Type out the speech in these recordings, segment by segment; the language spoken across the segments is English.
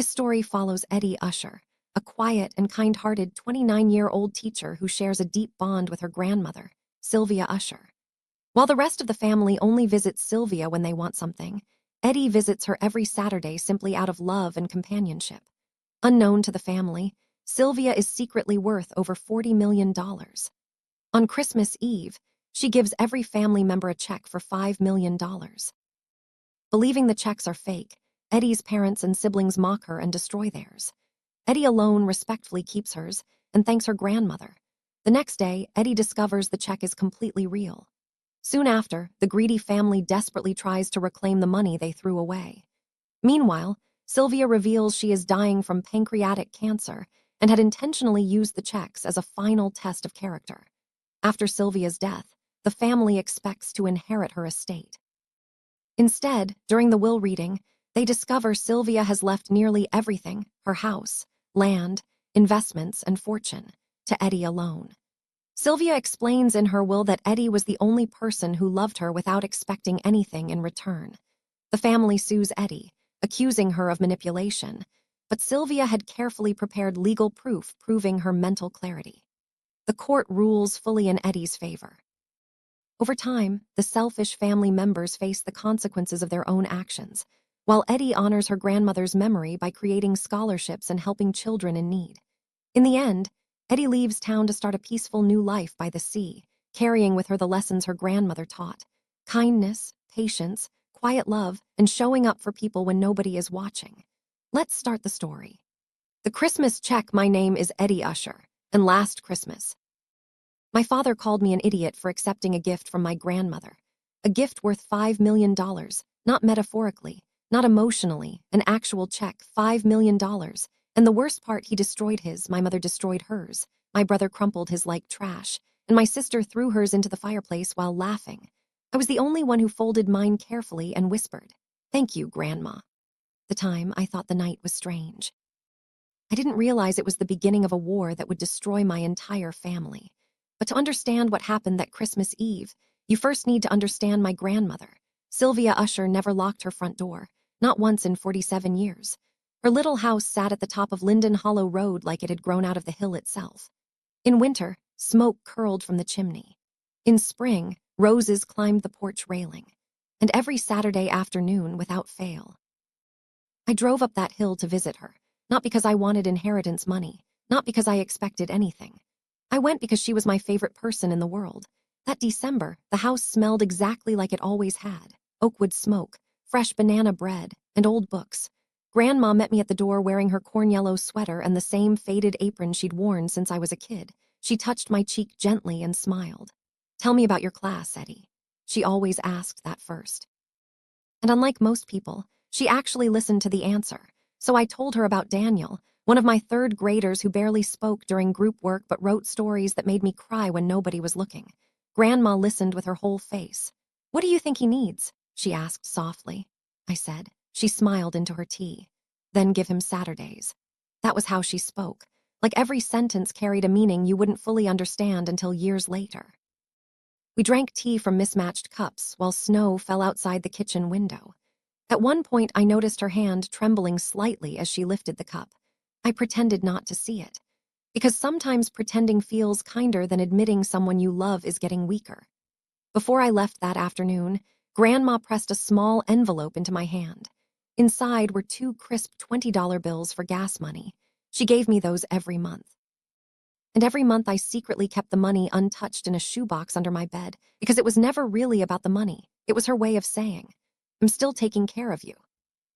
This story follows Eddie Usher, a quiet and kind-hearted 29-year-old teacher who shares a deep bond with her grandmother, Sylvia Usher. While the rest of the family only visits Sylvia when they want something, Eddie visits her every Saturday simply out of love and companionship. Unknown to the family, Sylvia is secretly worth over $40 million. On Christmas Eve, she gives every family member a check for $5 million. Believing the checks are fake, Eddie's parents and siblings mock her and destroy theirs. Eddie alone respectfully keeps hers and thanks her grandmother. The next day, Eddie discovers the check is completely real. Soon after, the greedy family desperately tries to reclaim the money they threw away. Meanwhile, Sylvia reveals she is dying from pancreatic cancer and had intentionally used the checks as a final test of character. After Sylvia's death, the family expects to inherit her estate. Instead, during the will reading, they discover Sylvia has left nearly everything, her house, land, investments, and fortune, to Eddie alone. Sylvia explains in her will that Eddie was the only person who loved her without expecting anything in return. The family sues Eddie, accusing her of manipulation, but Sylvia had carefully prepared legal proof proving her mental clarity. The court rules fully in Eddie's favor. Over time, the selfish family members face the consequences of their own actions, while Eddie honors her grandmother's memory by creating scholarships and helping children in need. In the end, Eddie leaves town to start a peaceful new life by the sea, carrying with her the lessons her grandmother taught: kindness, patience, quiet love, and showing up for people when nobody is watching. Let's start the story. The Christmas check. My name is Eddie Usher, and last Christmas, my father called me an idiot for accepting a gift from my grandmother. A gift worth $5 million, not metaphorically, not emotionally, an actual check, $5 million. And the worst part, he destroyed his, my mother destroyed hers, my brother crumpled his like trash, and my sister threw hers into the fireplace while laughing. I was the only one who folded mine carefully and whispered, "Thank you, Grandma." The time, I thought the night was strange. I didn't realize it was the beginning of a war that would destroy my entire family. But to understand what happened that Christmas Eve, you first need to understand my grandmother. Sylvia Usher never locked her front door, not once in 47 years. Her little house sat at the top of Linden Hollow Road like it had grown out of the hill itself. In winter, smoke curled from the chimney. In spring, roses climbed the porch railing. And every Saturday afternoon, without fail, I drove up that hill to visit her, not because I wanted inheritance money, not because I expected anything. I went because she was my favorite person in the world. That December, the house smelled exactly like it always had: oakwood smoke, fresh banana bread, and old books. Grandma met me at the door wearing her corn yellow sweater and the same faded apron she'd worn since I was a kid. She touched my cheek gently and smiled. "Tell me about your class, Eddie." She always asked that first. And unlike most people, she actually listened to the answer. So I told her about Daniel, one of my third graders who barely spoke during group work but wrote stories that made me cry when nobody was looking. Grandma listened with her whole face. "What do you think he needs?" she asked softly. I said. She smiled into her tea. "Then give him Saturdays." That was how she spoke. Like every sentence carried a meaning you wouldn't fully understand until years later. We drank tea from mismatched cups while snow fell outside the kitchen window. At one point, I noticed her hand trembling slightly as she lifted the cup. I pretended not to see it, because sometimes pretending feels kinder than admitting someone you love is getting weaker. Before I left that afternoon, Grandma pressed a small envelope into my hand. Inside were 2 crisp $20 bills for gas money. She gave me those every month. And every month I secretly kept the money untouched in a shoebox under my bed, because it was never really about the money. It was her way of saying, "I'm still taking care of you."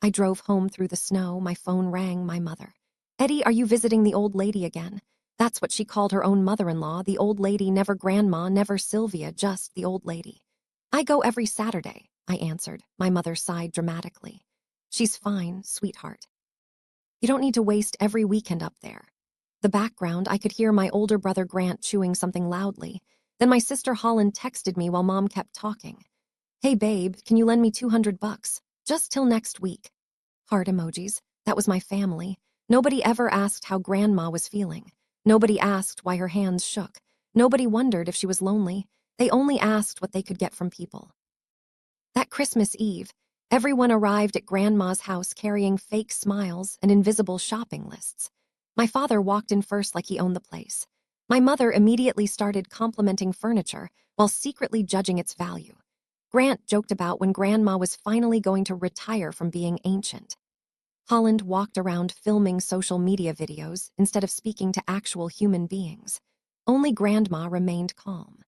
I drove home through the snow. My phone rang. My mother. "Eddie, are you visiting the old lady again?" That's what she called her own mother-in-law, the old lady, never Grandma, never Sylvia, just the old lady. "I go every Saturday," I answered. My mother sighed dramatically. "She's fine, sweetheart. You don't need to waste every weekend up there." The background, I could hear my older brother Grant chewing something loudly. Then my sister Holland texted me while Mom kept talking. "Hey babe, can you lend me $200? Just till next week." Heart emojis. That was my family. Nobody ever asked how Grandma was feeling. Nobody asked why her hands shook. Nobody wondered if she was lonely. They only asked what they could get from people. That Christmas Eve, Everyone arrived at Grandma's house carrying fake smiles and invisible shopping lists. My father walked in first like he owned the place. My mother immediately started complimenting furniture while secretly judging its value. Grant joked about when Grandma was finally going to retire from being ancient. Holland walked around filming social media videos instead of speaking to actual human beings. Only Grandma remained calm.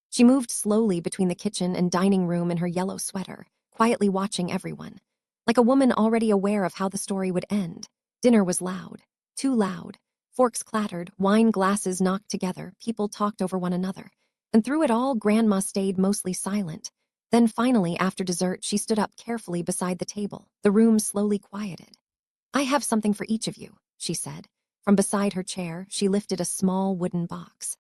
She moved slowly between the kitchen and dining room in her yellow sweater, quietly watching everyone. Like a woman already aware of how the story would end. Dinner was loud, too loud. Forks clattered, wine glasses knocked together, people talked over one another. And through it all, Grandma stayed mostly silent. Then finally, after dessert, she stood up carefully beside the table. The room slowly quieted. "I have something for each of you," she said. From beside her chair, she lifted a small wooden box.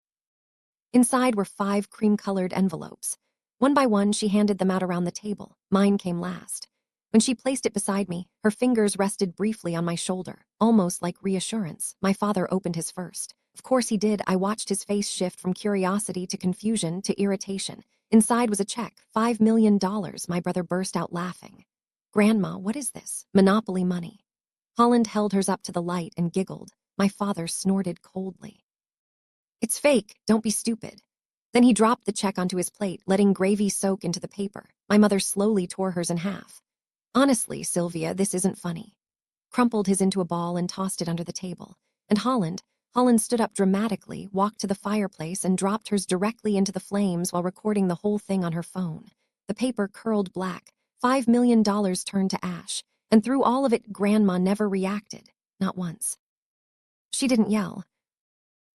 Inside were 5 cream-colored envelopes. One by one, she handed them out around the table. Mine came last. When she placed it beside me, her fingers rested briefly on my shoulder, almost like reassurance. My father opened his first. Of course he did. I watched his face shift from curiosity to confusion to irritation. Inside was a check, $5 million. My brother burst out laughing. "Grandma, what is this? Monopoly money." Holland held hers up to the light and giggled. My father snorted coldly. "It's fake, don't be stupid." Then he dropped the check onto his plate, letting gravy soak into the paper. My mother slowly tore hers in half. "Honestly, Sylvia, this isn't funny." Crumpled his into a ball and tossed it under the table. And Holland stood up dramatically, walked to the fireplace, and dropped hers directly into the flames while recording the whole thing on her phone. The paper curled black. $5 million turned to ash. And through all of it, Grandma never reacted. Not once. She didn't yell.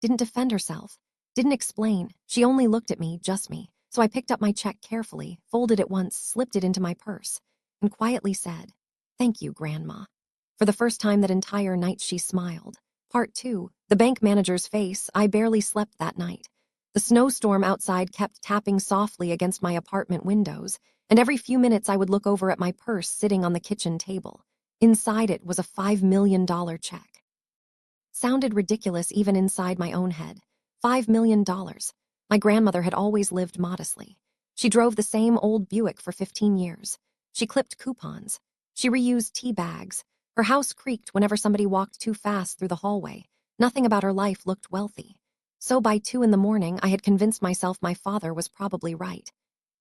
Didn't defend herself. Didn't explain. She only looked at me, just me. So I picked up my check carefully, folded it once, slipped it into my purse, and quietly said, "Thank you, Grandma." For the first time that entire night, she smiled. Part 2. The bank manager's face. I barely slept that night. The snowstorm outside kept tapping softly against my apartment windows, and every few minutes I would look over at my purse sitting on the kitchen table. Inside it was a $5 million check. Sounded ridiculous even inside my own head. $5 million. My grandmother had always lived modestly. She drove the same old Buick for 15 years. She clipped coupons. She reused tea bags. Her house creaked whenever somebody walked too fast through the hallway. Nothing about her life looked wealthy. So by 2 in the morning, I had convinced myself my father was probably right.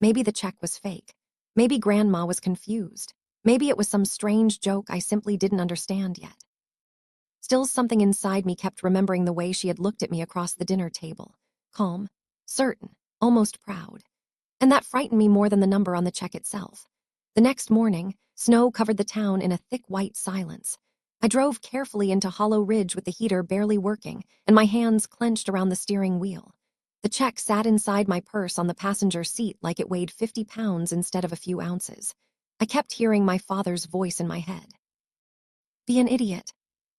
Maybe the check was fake. Maybe Grandma was confused. Maybe it was some strange joke I simply didn't understand yet. Still, something inside me kept remembering the way she had looked at me across the dinner table. Calm, certain, almost proud. And that frightened me more than the number on the check itself. The next morning, snow covered the town in a thick white silence. I drove carefully into Hollow Ridge with the heater barely working and my hands clenched around the steering wheel. The check sat inside my purse on the passenger seat like it weighed 50 pounds instead of a few ounces. I kept hearing my father's voice in my head. "Be an idiot."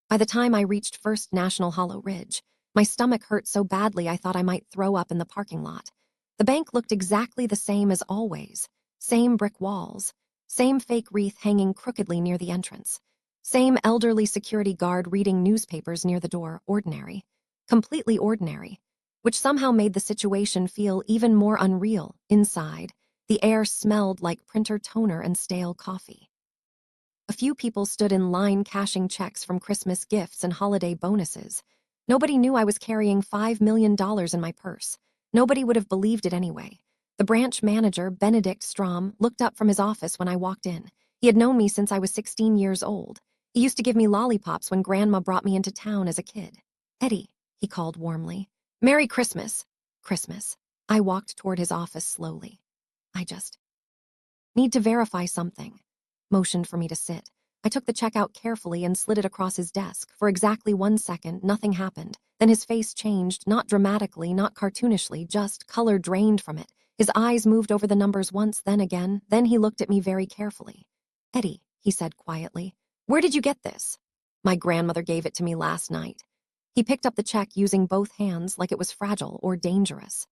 By the time I reached First National Hollow Ridge, my stomach hurt so badly I thought I might throw up in the parking lot. The bank looked exactly the same as always. Same brick walls. Same fake wreath hanging crookedly near the entrance. Same elderly security guard reading newspapers near the door. Ordinary. Completely ordinary. Which somehow made the situation feel even more unreal. Inside, the air smelled like printer toner and stale coffee. A few people stood in line cashing checks from Christmas gifts and holiday bonuses. Nobody knew I was carrying $5 million in my purse. Nobody would have believed it anyway. The branch manager, Benedict Strom, looked up from his office when I walked in. He had known me since I was 16 years old. He used to give me lollipops when Grandma brought me into town as a kid. "Eddie," he called warmly. "Merry Christmas." Christmas. I walked toward his office slowly. I just need to verify something. Motioned for me to sit. I took the check out carefully and slid it across his desk. For exactly 1 second, nothing happened. Then his face changed, not dramatically, not cartoonishly, just color drained from it. His eyes moved over the numbers once, then again. Then he looked at me very carefully. "Eddie," he said quietly, "where did you get this?" "My grandmother gave it to me last night." He picked up the check using both hands like it was fragile or dangerous.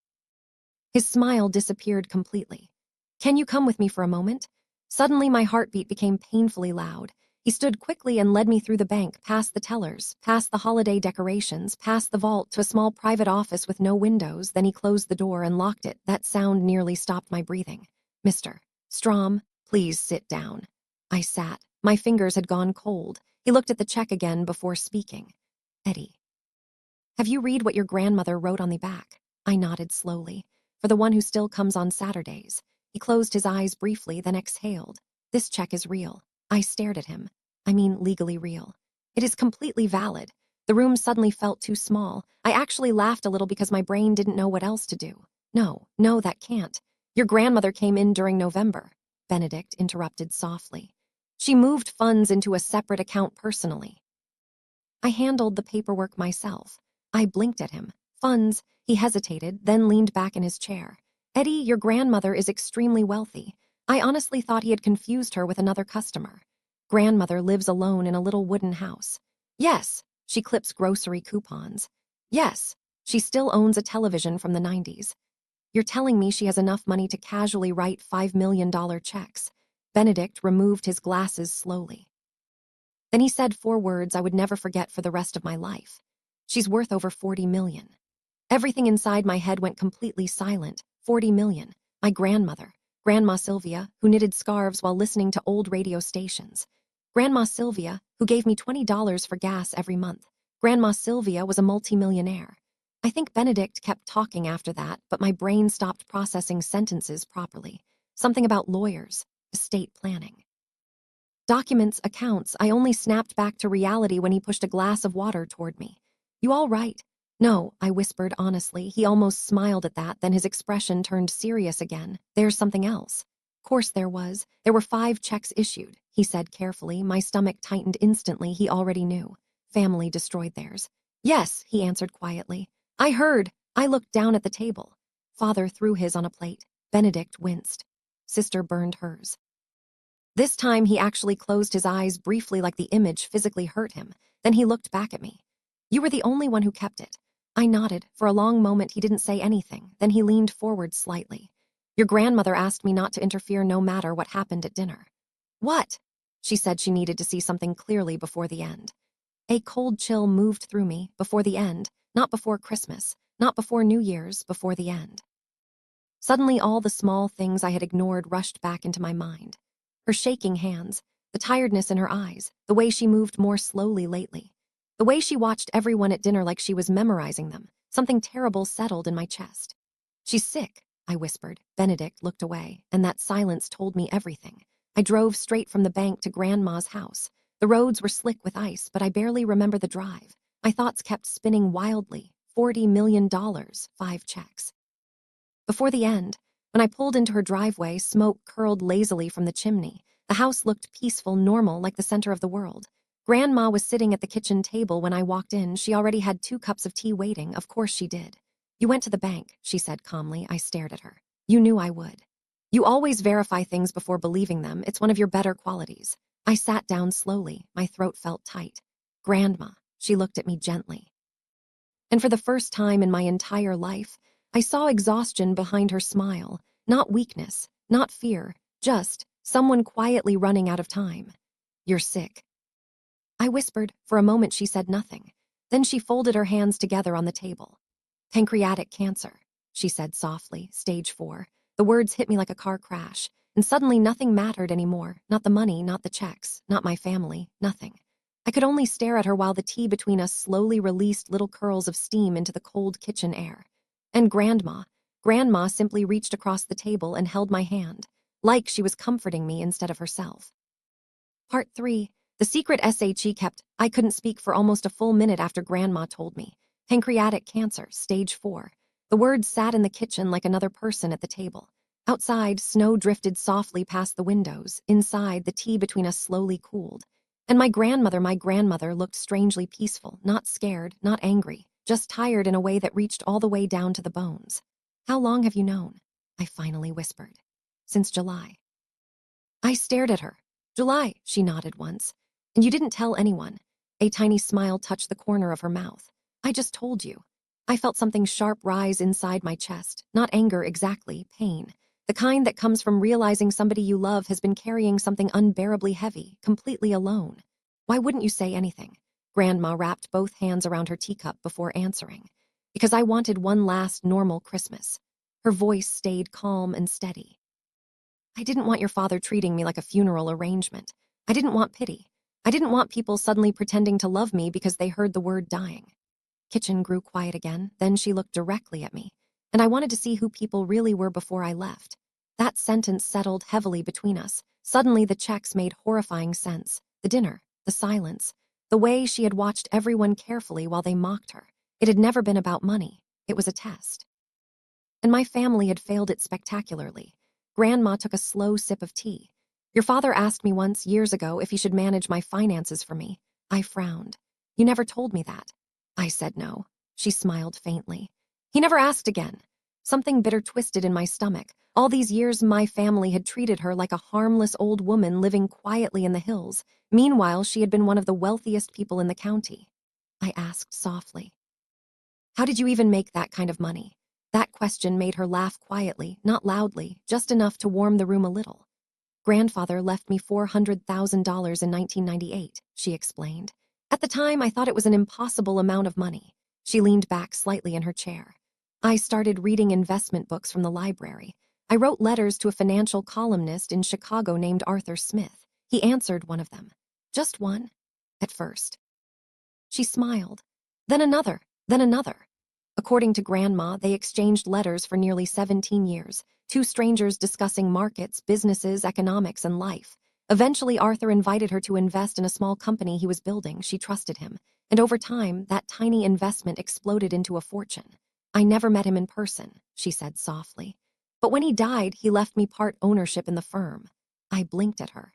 His smile disappeared completely. "Can you come with me for a moment?" Suddenly, my heartbeat became painfully loud. He stood quickly and led me through the bank, past the tellers, past the holiday decorations, past the vault to a small private office with no windows. Then he closed the door and locked it. That sound nearly stopped my breathing. "Mr. Strom, Please sit down. I sat. My fingers had gone cold. He looked at the check again before speaking. Eddie, have you read what your grandmother wrote on the back? I nodded slowly. For the one who still comes on Saturdays. He closed his eyes briefly, then exhaled. This check is real. I stared at him. I mean, legally real. It is completely valid. The room suddenly felt too small. I actually laughed a little because my brain didn't know what else to do. No, that can't. Your grandmother came in during November. Benedict interrupted softly. She moved funds into a separate account personally. I handled the paperwork myself. I blinked at him. Funds. He hesitated, then leaned back in his chair. Eddie, your grandmother is extremely wealthy. I honestly thought he had confused her with another customer. Grandmother lives alone in a little wooden house. Yes, she clips grocery coupons. Yes, she still owns a television from the 90s. You're telling me she has enough money to casually write $5 million checks. Benedict removed his glasses slowly. Then he said 4 words I would never forget for the rest of my life. She's worth over 40 million. Everything inside my head went completely silent. 40 million. My grandmother, Grandma Sylvia, who knitted scarves while listening to old radio stations. Grandma Sylvia, who gave me $20 for gas every month. Grandma Sylvia was a multimillionaire. I think Benedict kept talking after that, but my brain stopped processing sentences properly. Something about lawyers, estate planning. Documents, accounts. I only snapped back to reality when he pushed a glass of water toward me. You all right? No, I whispered honestly. He almost smiled at that, then his expression turned serious again. There's something else. Course there was. There were 5 checks issued, he said carefully. My stomach tightened instantly. He already knew. Family destroyed theirs. Yes, he answered quietly. I heard. I looked down at the table. Father threw his on a plate. Benedict winced. Sister burned hers. This time he actually closed his eyes briefly like the image physically hurt him. Then he looked back at me. You were the only one who kept it. I nodded. For a long moment he didn't say anything. Then he leaned forward slightly. Your grandmother asked me not to interfere no matter what happened at dinner. What? She said she needed to see something clearly before the end. A cold chill moved through me. Before the end. Not before Christmas. Not before New Year's. Before the end. Suddenly all the small things I had ignored rushed back into my mind. Her shaking hands, the tiredness in her eyes, the way she moved more slowly lately. The way she watched everyone at dinner like she was memorizing them. Something terrible settled in my chest. She's sick, I whispered. Benedict looked away, and that silence told me everything. I drove straight from the bank to Grandma's house. The roads were slick with ice, but I barely remember the drive. My thoughts kept spinning wildly. $40 million, 5 checks. Before the end, when I pulled into her driveway, smoke curled lazily from the chimney. The house looked peaceful, normal, like the center of the world. Grandma was sitting at the kitchen table when I walked in. She already had 2 cups of tea waiting. Of course she did. You went to the bank, she said calmly. I stared at her. You knew I would. You always verify things before believing them. It's one of your better qualities. I sat down slowly. My throat felt tight. Grandma, she looked at me gently. And for the first time in my entire life, I saw exhaustion behind her smile. Not weakness, not fear, just someone quietly running out of time. You're sick. I whispered. For a moment she said nothing. Then she folded her hands together on the table. Pancreatic cancer, she said softly, stage 4. The words hit me like a car crash, and suddenly nothing mattered anymore. Not the money, not the checks, not my family, nothing. I could only stare at her while the tea between us slowly released little curls of steam into the cold kitchen air. And Grandma simply reached across the table and held my hand, like she was comforting me instead of herself. Part 3. The secret SHE kept. I couldn't speak for almost a full minute after Grandma told me. Pancreatic cancer, stage 4. The words sat in the kitchen like another person at the table. Outside, snow drifted softly past the windows. Inside, the tea between us slowly cooled. And my grandmother looked strangely peaceful, not scared, not angry, just tired in a way that reached all the way down to the bones. How long have you known? I finally whispered. Since July. I stared at her. July, she nodded once. And you didn't tell anyone. A tiny smile touched the corner of her mouth. I just told you. I felt something sharp rise inside my chest. Not anger exactly, pain. The kind that comes from realizing somebody you love has been carrying something unbearably heavy, completely alone. Why wouldn't you say anything? Grandma wrapped both hands around her teacup before answering. Because I wanted one last normal Christmas. Her voice stayed calm and steady. I didn't want your father treating me like a funeral arrangement. I didn't want pity. I didn't want people suddenly pretending to love me because they heard the word dying. Kitchen grew quiet again, then she looked directly at me, and I wanted to see who people really were before I left. That sentence settled heavily between us. Suddenly the checks made horrifying sense. The dinner, the silence, the way she had watched everyone carefully while they mocked her. It had never been about money. It was a test. And my family had failed it spectacularly. Grandma took a slow sip of tea. Your father asked me once, years ago, if he should manage my finances for me. I frowned. You never told me that. I said no. She smiled faintly. He never asked again. Something bitter twisted in my stomach. All these years, my family had treated her like a harmless old woman living quietly in the hills. Meanwhile, she had been one of the wealthiest people in the county. I asked softly. How did you even make that kind of money? That question made her laugh quietly, not loudly, just enough to warm the room a little. Grandfather left me $400,000 in 1998, she explained. At the time, I thought it was an impossible amount of money. She leaned back slightly in her chair. I started reading investment books from the library. I wrote letters to a financial columnist in Chicago named Arthur Smith. He answered one of them. Just one? At first. She smiled. Then another, then another. According to Grandma, they exchanged letters for nearly 17 years, two strangers discussing markets, businesses, economics, and life. Eventually, Arthur invited her to invest in a small company he was building. She trusted him, and over time, that tiny investment exploded into a fortune. I never met him in person, she said softly. But when he died, he left me part ownership in the firm. I blinked at her.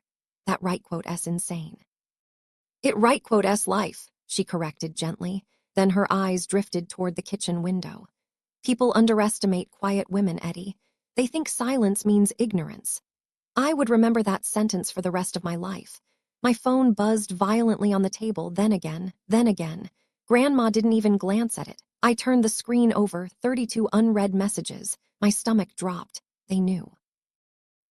That right quote S insane. It right quote S life, she corrected gently. Then her eyes drifted toward the kitchen window. People underestimate quiet women, Eddie. They think silence means ignorance. I would remember that sentence for the rest of my life. My phone buzzed violently on the table, then again, then again. Grandma didn't even glance at it. I turned the screen over, 32 unread messages. My stomach dropped. They knew.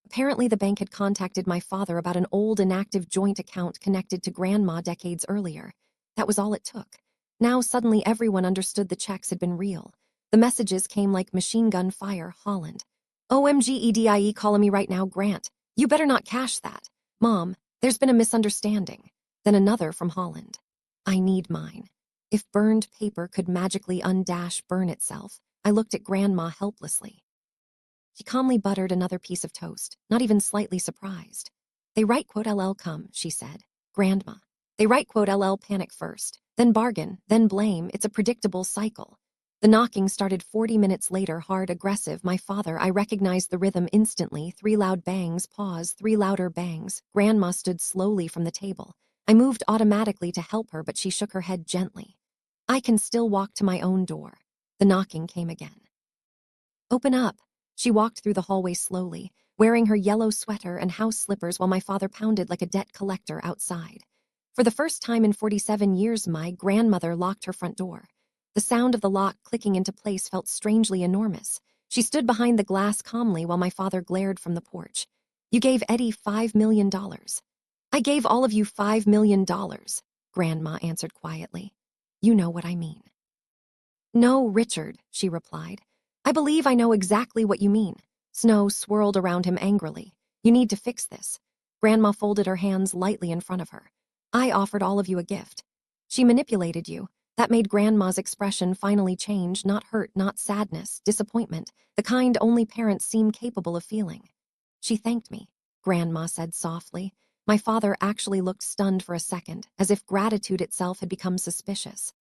Apparently, the bank had contacted my father about an old inactive joint account connected to Grandma decades earlier. That was all it took. Now suddenly everyone understood the checks had been real. The messages came like machine gun fire, Holland. OMGEDIE calling me right now, Grant. You better not cash that. Mom, there's been a misunderstanding. Then another from Holland. I need mine. If burned paper could magically burn itself, I looked at Grandma helplessly. She calmly buttered another piece of toast, not even slightly surprised. They write quote LL come, she said. Grandma. They write quote LL panic first, then bargain, then blame. It's a predictable cycle. The knocking started 40 minutes later, hard, aggressive. My father, I recognized the rhythm instantly. 3 loud bangs, pause, 3 louder bangs. Grandma stood slowly from the table. I moved automatically to help her, but she shook her head gently. I can still walk to my own door. The knocking came again. Open up. She walked through the hallway slowly, wearing her yellow sweater and house slippers while my father pounded like a debt collector outside. For the first time in 47 years, my grandmother locked her front door. The sound of the lock clicking into place felt strangely enormous. She stood behind the glass calmly while my father glared from the porch. You gave Eddie $5 million. I gave all of you $5 million, Grandma answered quietly. You know what I mean. No, Richard, she replied. I believe I know exactly what you mean. Snow swirled around him angrily. You need to fix this. Grandma folded her hands lightly in front of her. I offered all of you a gift. She manipulated you. That made Grandma's expression finally change, not hurt, not sadness, disappointment, the kind only parents seem capable of feeling. She thanked me, Grandma said softly. My father actually looked stunned for a second, as if gratitude itself had become suspicious.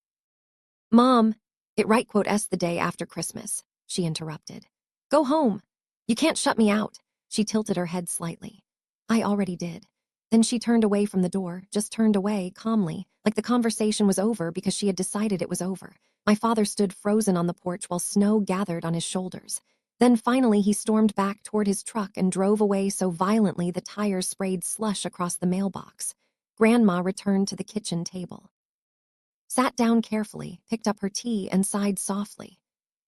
Mom, it right quote S the day after Christmas, she interrupted. Go home. You can't shut me out. She tilted her head slightly. I already did. Then she turned away from the door, just turned away, calmly, like the conversation was over because she had decided it was over. My father stood frozen on the porch while snow gathered on his shoulders. Then finally he stormed back toward his truck and drove away so violently the tires sprayed slush across the mailbox. Grandma returned to the kitchen table. Sat down carefully, picked up her tea, and sighed softly.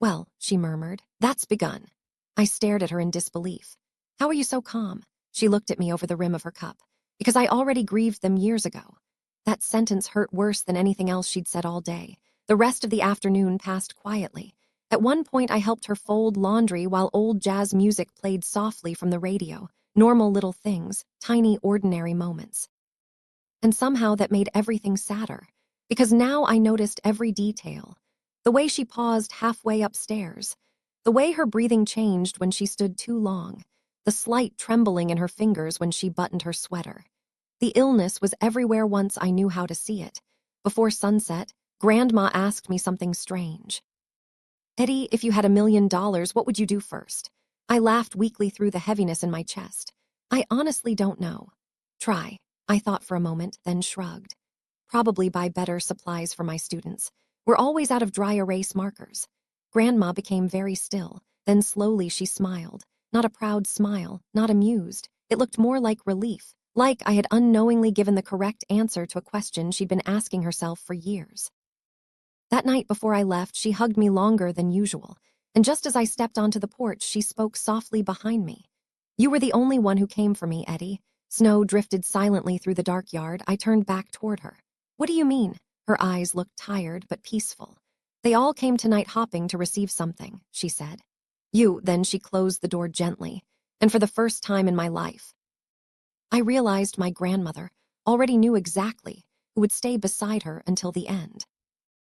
Well, she murmured, that's begun. I stared at her in disbelief. How are you so calm? She looked at me over the rim of her cup. Because I already grieved them years ago. That sentence hurt worse than anything else she'd said all day. The rest of the afternoon passed quietly. At one point, I helped her fold laundry while old jazz music played softly from the radio. Normal little things, tiny ordinary moments. And somehow that made everything sadder, because now I noticed every detail. The way she paused halfway upstairs, the way her breathing changed when she stood too long, the slight trembling in her fingers when she buttoned her sweater. The illness was everywhere once I knew how to see it. Before sunset, Grandma asked me something strange. Eddie, if you had $1,000,000, what would you do first? I laughed weakly through the heaviness in my chest. I honestly don't know. Try, I thought for a moment, then shrugged. Probably buy better supplies for my students. We're always out of dry erase markers. Grandma became very still, then slowly she smiled. Not a proud smile, not amused. It looked more like relief, like I had unknowingly given the correct answer to a question she'd been asking herself for years. That night before I left, she hugged me longer than usual, and just as I stepped onto the porch, she spoke softly behind me. You were the only one who came for me, Eddie. Snow drifted silently through the dark yard. I turned back toward her. What do you mean? Her eyes looked tired but peaceful. They all came tonight hopping to receive something, she said. Then she closed the door gently, and for the first time in my life, I realized my grandmother already knew exactly who would stay beside her until the end.